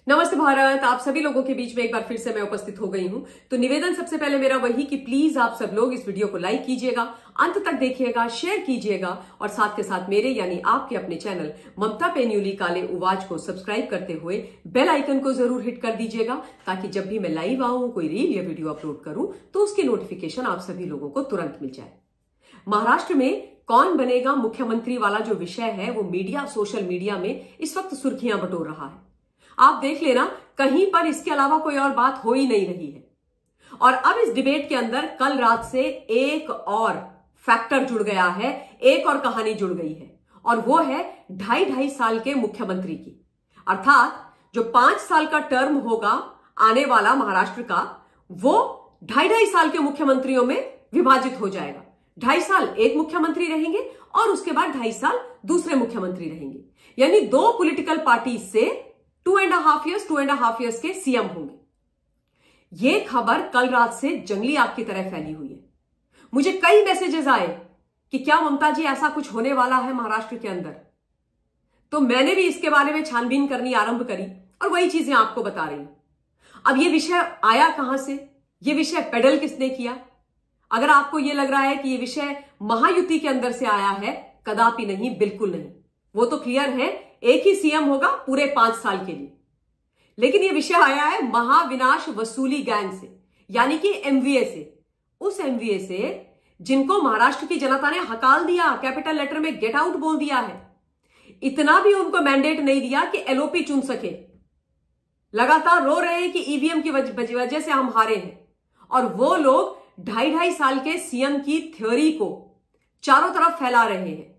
नमस्ते भारत। आप सभी लोगों के बीच में एक बार फिर से मैं उपस्थित हो गई हूं। तो निवेदन सबसे पहले मेरा वही कि प्लीज आप सब लोग इस वीडियो को लाइक कीजिएगा, अंत तक देखिएगा, शेयर कीजिएगा और साथ के साथ मेरे यानी आपके अपने चैनल ममता पेन्यूली काले उवाज को सब्सक्राइब करते हुए बेल आइकन को जरूर हिट कर दीजिएगा, ताकि जब भी मैं लाइव आऊं, कोई रील या वीडियो अपलोड करूं तो उसकी नोटिफिकेशन आप सभी लोगों को तुरंत मिल जाए। महाराष्ट्र में कौन बनेगा मुख्यमंत्री वाला जो विषय है वो मीडिया, सोशल मीडिया में इस वक्त सुर्खियां बटोर रहा है। आप देख लेना, कहीं पर इसके अलावा कोई और बात हो ही नहीं रही है। और अब इस डिबेट के अंदर कल रात से एक और फैक्टर जुड़ गया है, एक और कहानी जुड़ गई है, और वो है 2.5 साल के मुख्यमंत्री की। अर्थात जो 5 साल का टर्म होगा आने वाला महाराष्ट्र का, वो 2.5 साल के मुख्यमंत्रियों में विभाजित हो जाएगा। 2.5 साल एक मुख्यमंत्री रहेंगे और उसके बाद 2.5 साल दूसरे मुख्यमंत्री रहेंगे, यानी 2 पॉलिटिकल पार्टी से 2.5 इयर्स के सीएम होंगे। यह खबर कल रात से जंगली आग की तरह फैली हुई है। मुझे कई मैसेजेस आए कि क्या ममता जी ऐसा कुछ होने वाला है महाराष्ट्र के अंदर। तो मैंने भी इसके बारे में छानबीन करनी आरंभ करी और वही चीजें आपको बता रही हूं। अब यह विषय आया कहां से, यह विषय पेडल किसने किया? अगर आपको यह लग रहा है कि यह विषय महायुति के अंदर से आया है, कदापि नहीं, बिल्कुल नहीं। वो तो क्लियर है, एक ही सीएम होगा पूरे 5 साल के लिए। लेकिन यह विषय आया है महाविनाश वसूली गैंग से, यानी कि एमवीए से। उस एमवीए से जिनको महाराष्ट्र की जनता ने हकाल दिया, कैपिटल लेटर में गेट आउट बोल दिया है। इतना भी उनको मैंडेट नहीं दिया कि एलओपी चुन सके। लगातार रो रहे हैं कि ईवीएम की वजह से हम हारे हैं, और वो लोग 2.5 साल के सीएम की थ्योरी को चारों तरफ फैला रहे हैं।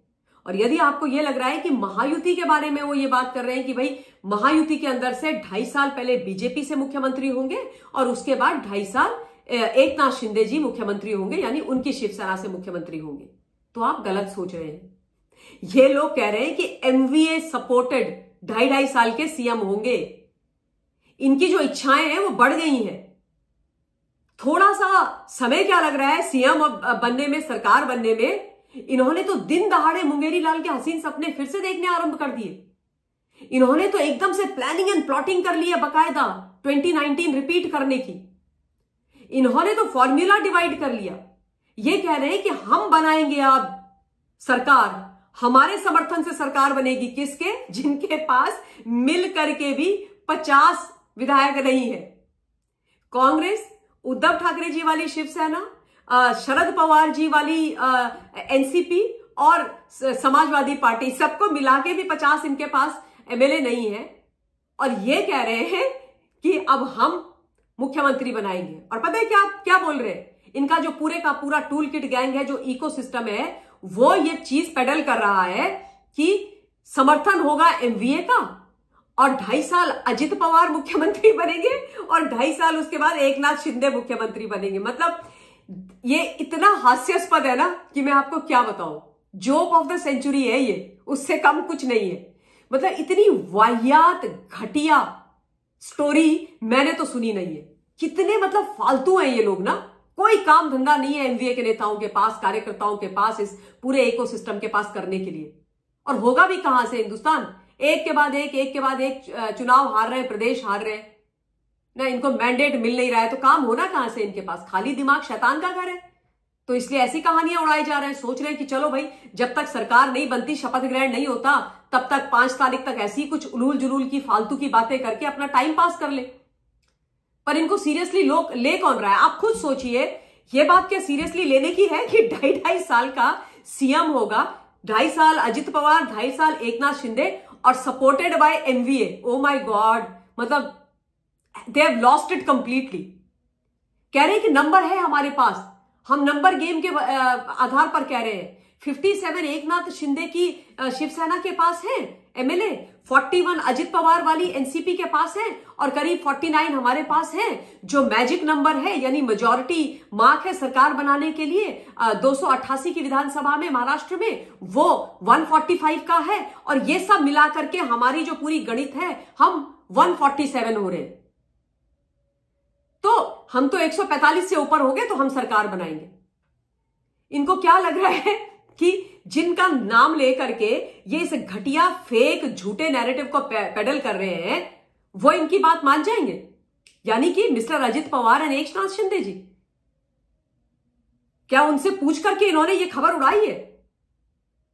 और यदि आपको यह लग रहा है कि महायुति के बारे में वो ये बात कर रहे हैं कि भाई महायुति के अंदर से 2.5 साल पहले बीजेपी से मुख्यमंत्री होंगे और उसके बाद 2.5 साल एकनाथ शिंदे जी मुख्यमंत्री होंगे, यानी उनकी शिवसेना से मुख्यमंत्री होंगे, तो आप गलत सोच रहे हैं। ये लोग कह रहे हैं कि एमवीए सपोर्टेड 2.5 साल के सीएम होंगे। इनकी जो इच्छाएं हैं वो बढ़ गई हैं। थोड़ा सा समय क्या लग रहा है सीएम बनने में, सरकार बनने में। इन्होंने तो दिन दहाड़े मुंगेरी लाल के हसीन सपने फिर से देखने आरंभ कर दिए। इन्होंने तो एकदम से प्लानिंग एंड प्लॉटिंग कर ली है बकायदा 2019 रिपीट करने की। इन्होंने तो फॉर्मूला डिवाइड कर लिया। ये कह रहे हैं कि हम बनाएंगे अब सरकार, हमारे समर्थन से सरकार बनेगी। किसके? जिनके पास मिल करके भी 50 विधायक नहीं है। कांग्रेस, उद्धव ठाकरे जी वाली शिवसेना, शरद पवार जी वाली एनसीपी और समाजवादी पार्टी, सबको मिला के भी 50 इनके पास एमएलए नहीं है। और ये कह रहे हैं कि अब हम मुख्यमंत्री बनाएंगे। और पता है क्या क्या बोल रहे हैं? इनका जो पूरे का पूरा टूल किट गैंग है, जो इकोसिस्टम है, वो ये चीज पेडल कर रहा है कि समर्थन होगा एमवीए का, और 2.5 साल अजित पवार मुख्यमंत्री बनेंगे और 2.5 साल उसके बाद एकनाथ शिंदे मुख्यमंत्री बनेंगे। मतलब ये इतना हास्यास्पद है ना कि मैं आपको क्या बताऊं। जोक ऑफ द सेंचुरी है ये, उससे कम कुछ नहीं है। मतलब इतनी वाहियात, घटिया स्टोरी मैंने तो सुनी नहीं है। कितने मतलब फालतू हैं ये लोग ना। कोई काम धंधा नहीं है एमवीए के नेताओं के पास, कार्यकर्ताओं के पास, इस पूरे इकोसिस्टम के पास करने के लिए। और होगा भी कहां से? हिंदुस्तान एक के बाद एक चुनाव हार रहे, प्रदेश हार रहे ना, इनको मैंडेट मिल नहीं रहा है, तो काम होना कहां से इनके पास? खाली दिमाग शैतान का घर है। तो इसलिए ऐसी कहानियां उड़ाई जा रहे हैं। सोच रहे हैं कि चलो भाई, जब तक सरकार नहीं बनती, शपथ ग्रहण नहीं होता, तब तक 5 तारीख तक ऐसी कुछ उलूल जुलूल की फालतू की बातें करके अपना टाइम पास कर ले। पर इनको सीरियसली लोग ले कौन रहा है? आप खुद सोचिए, ये बात क्या सीरियसली लेने की है कि 2.5 साल का सीएम होगा, 2.5 साल अजित पवार, 2.5 साल एकनाथ शिंदे, और supported by MVA. Oh my god, मतलब they have lost it completely. कह रहे हैं कि नंबर है हमारे पास, हम नंबर गेम के आधार पर कह रहे हैं। 57 एकनाथ शिंदे की शिवसेना के पास है एमएलए, 41 अजित पवार वाली एनसीपी के पास है, और करीब 49 हमारे पास है। जो मैजिक नंबर है, यानी मेजॉरिटी मार्क है सरकार बनाने के लिए 288 की विधानसभा में महाराष्ट्र में, वो 145 का है। और ये सब मिलाकर के हमारी जो पूरी गणित है, हम 147 हो रहे हैं। तो हम तो 145 से ऊपर हो गए, तो हम सरकार बनाएंगे। इनको क्या लग रहा है कि जिनका नाम लेकर के ये इस घटिया फेक झूठे नैरेटिव को पेडल कर रहे हैं, वो इनकी बात मान जाएंगे? यानी कि मिस्टर अजित पवार एंड एकनाथ शिंदे जी, क्या उनसे पूछ करके इन्होंने ये खबर उड़ाई है,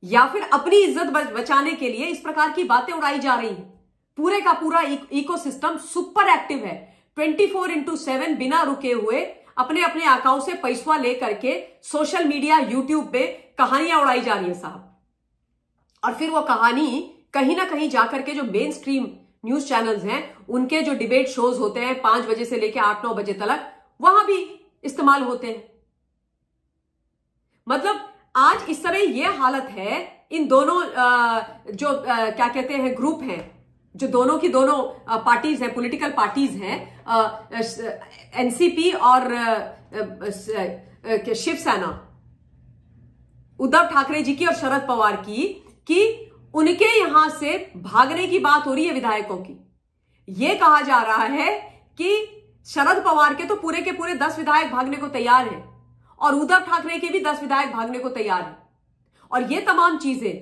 या फिर अपनी इज्जत बचाने के लिए इस प्रकार की बातें उड़ाई जा रही हैं? पूरे का पूरा इकोसिस्टम सुपर एक्टिव है, 24/7 बिना रुके हुए अपने अपने अकाउंट से पैसा लेकर के सोशल मीडिया यूट्यूब पे कहानियां उड़ाई जा रही है साहब। और फिर वो कहानी कहीं ना कहीं जाकर के जो मेन स्ट्रीम न्यूज चैनल्स हैं, उनके जो डिबेट शोज होते हैं 5 बजे से लेकर 8-9 बजे तक, वहां भी इस्तेमाल होते हैं। मतलब आज इस समय यह हालत है इन दोनों क्या कहते हैं ग्रुप हैं, जो दोनों की दोनों पार्टीज हैं, पॉलिटिकल पार्टीज हैं, एनसीपी और शिवसेना, उद्धव ठाकरे जी की और शरद पवार की, कि उनके यहां से भागने की बात हो रही है विधायकों की। यह कहा जा रहा है कि शरद पवार के तो पूरे के पूरे 10 विधायक भागने को तैयार हैं और उद्धव ठाकरे के भी 10 विधायक भागने को तैयार हैं। और ये तमाम चीजें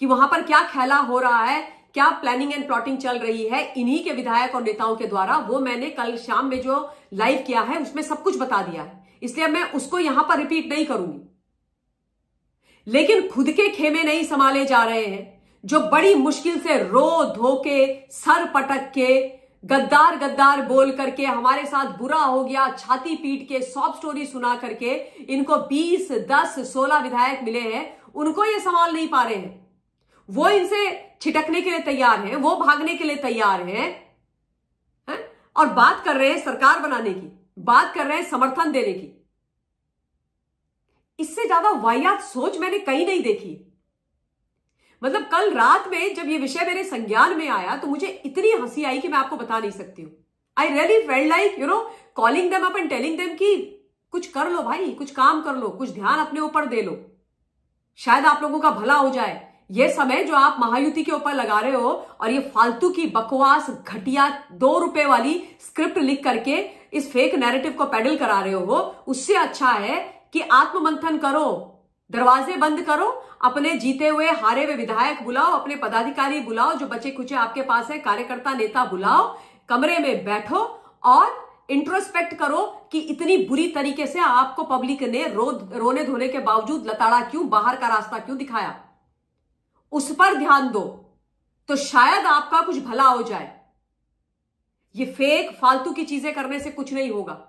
कि वहां पर क्या खेला हो रहा है, क्या प्लानिंग एंड प्लॉटिंग चल रही है इन्हीं के विधायक और नेताओं के द्वारा, वो मैंने कल शाम में जो लाइव किया है उसमें सब कुछ बता दिया है, इसलिए मैं उसको यहां पर रिपीट नहीं करूंगी। लेकिन खुद के खेमे नहीं संभाले जा रहे हैं, जो बड़ी मुश्किल से रो धो के, सर पटक के, गद्दार गद्दार बोल करके, हमारे साथ बुरा हो गया, छाती पीट के, सॉब स्टोरी सुना करके इनको 20, 10, 16 विधायक मिले हैं, उनको ये संभाल नहीं पा रहे हैं। वो इनसे छिटकने के लिए तैयार हैं, वो भागने के लिए तैयार हैं, और बात कर रहे हैं सरकार बनाने की, बात कर रहे हैं समर्थन देने की। इससे ज्यादा वाहियात सोच मैंने कहीं नहीं देखी। मतलब कल रात में जब ये विषय मेरे संज्ञान में आया तो मुझे इतनी हंसी आई कि मैं आपको बता नहीं सकती हूं। I really felt like calling them up and telling them कि कुछ कर लो भाई, कुछ काम कर लो, कुछ ध्यान अपने ऊपर दे लो, शायद आप लोगों का भला हो जाए। ये समय जो आप महायुति के ऊपर लगा रहे हो और ये फालतू की बकवास घटिया 2 रुपए वाली स्क्रिप्ट लिख करके इस फेक नैरेटिव को पेडल करा रहे हो, उससे अच्छा है कि आत्ममंथन करो, दरवाजे बंद करो, अपने जीते हुए हारे हुए विधायक बुलाओ, अपने पदाधिकारी बुलाओ, जो बचे कुचे आपके पास है, कार्यकर्ता नेता बुलाओ, कमरे में बैठो और इंट्रोस्पेक्ट करो कि इतनी बुरी तरीके से आपको पब्लिक ने रोने धोने के बावजूद लताड़ा क्यों, बाहर का रास्ता क्यों दिखाया, उस पर ध्यान दो, तो शायद आपका कुछ भला हो जाए। ये फेक फालतू की चीजें करने से कुछ नहीं होगा।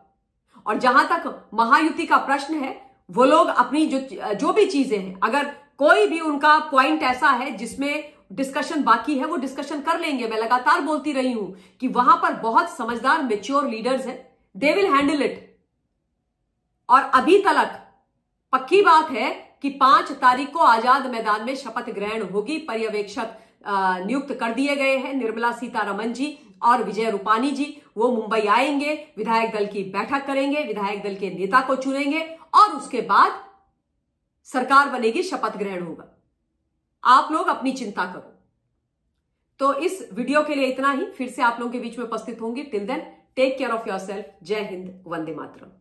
और जहां तक महायुति का प्रश्न है, वो लोग अपनी जो भी चीजें हैं, अगर कोई भी उनका पॉइंट ऐसा है जिसमें डिस्कशन बाकी है, वो डिस्कशन कर लेंगे। मैं लगातार बोलती रही हूं कि वहां पर बहुत समझदार मैच्योर लीडर्स हैं, दे विल हैंडल इट। और अभी तक पक्की बात है कि 5 तारीख को आजाद मैदान में शपथ ग्रहण होगी। पर्यवेक्षक नियुक्त कर दिए गए हैं, निर्मला सीतारमण जी और विजय रूपानी जी। वो मुंबई आएंगे, विधायक दल की बैठक करेंगे, विधायक दल के नेता को चुनेंगे और उसके बाद सरकार बनेगी, शपथ ग्रहण होगा। आप लोग अपनी चिंता करो। तो इस वीडियो के लिए इतना ही। फिर से आप लोगों के बीच में उपस्थित होंगी। Till then take care of yourself. जय हिंद, वंदे मातरम।